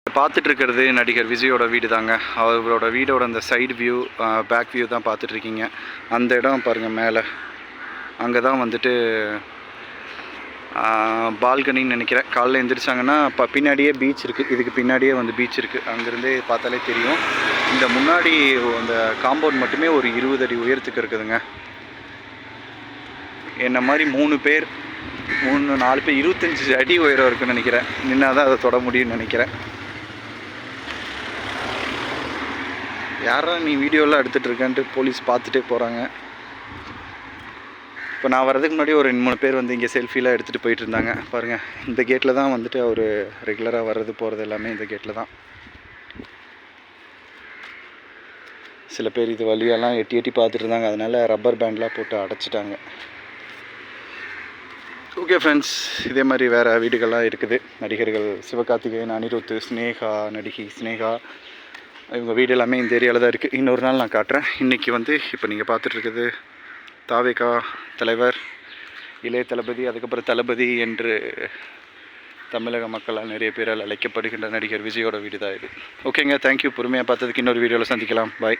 பார்த்துட்டு இருக்கிறது நடிகர் விஜயோட வீடு தாங்க. அவரோட வீடோட அந்த சைடு வியூ, பேக் வியூ தான் பார்த்துட்ருக்கீங்க. அந்த இடம் பாருங்கள் மேலே, அங்கே தான் வந்துட்டு பால்கனின்னு நினைக்கிறேன். காலைல எழுந்திரிச்சாங்கன்னா பின்னாடியே பீச் இருக்குது. இதுக்கு பின்னாடியே வந்து பீச் இருக்குது. அங்கேருந்தே பார்த்தாலே தெரியும். இந்த முன்னாடி அந்த காம்பவுண்ட் மட்டுமே ஒரு 20 அடி உயரத்துக்கு இருக்குதுங்க. என்ன மாதிரி 3 பேர் 4 பேர் 25 அடி உயரம் இருக்குன்னு நினைக்கிறேன். நின்னா தான் அதை தொட முடியும்னு நினைக்கிறேன். யாரா நீ வீடியோலாம் எடுத்துகிட்டு இருக்கேன்ட்டு போலீஸ் பார்த்துட்டே போகிறாங்க. இப்போ நான் வர்றதுக்கு முன்னாடி ஒரு 2-3 பேர் வந்து இங்கே செல்ஃபிலாம் எடுத்துகிட்டு போயிட்டு இருந்தாங்க. பாருங்கள், இந்த கேட்டில் தான் வந்துட்டு அவர் ரெகுலராக வர்றது போகிறது எல்லாமே இந்த கேட்டில் தான். சில பேர் இது வழியெல்லாம் எட்டி எட்டி பார்த்துட்டு இருந்தாங்க. அதனால் ரப்பர் பேண்ட்லாம் போட்டு அடைச்சிட்டாங்க. ஓகே ஃப்ரெண்ட்ஸ், இதே மாதிரி வேறு வீடுகள்லாம் இருக்குது. நடிகர்கள் சிவகார்த்திகேயன், அனிருத், ஸ்னேகா, நடிகை ஸ்னேகா, இவங்க வீடு எல்லாமே இந்த ஏரியாவில் தான் இருக்குது. இன்னொரு நாள் நான் காட்டுறேன். இன்றைக்கி வந்து இப்போ நீங்கள் பார்த்துட்ருக்குது தாவேகா தலைவர் இளைய தளபதி, அதுக்கப்புறம் தளபதி என்று தமிழக மக்களால் நிறைய பேரால் அழைக்கப்படுகின்ற நடிகர் விஜயோட வீடு தான் இது. ஓகேங்க, தேங்க்யூ. பொறுமையாக பார்த்ததுக்கு இன்னொரு வீடியோவில் சந்திக்கலாம். பாய்.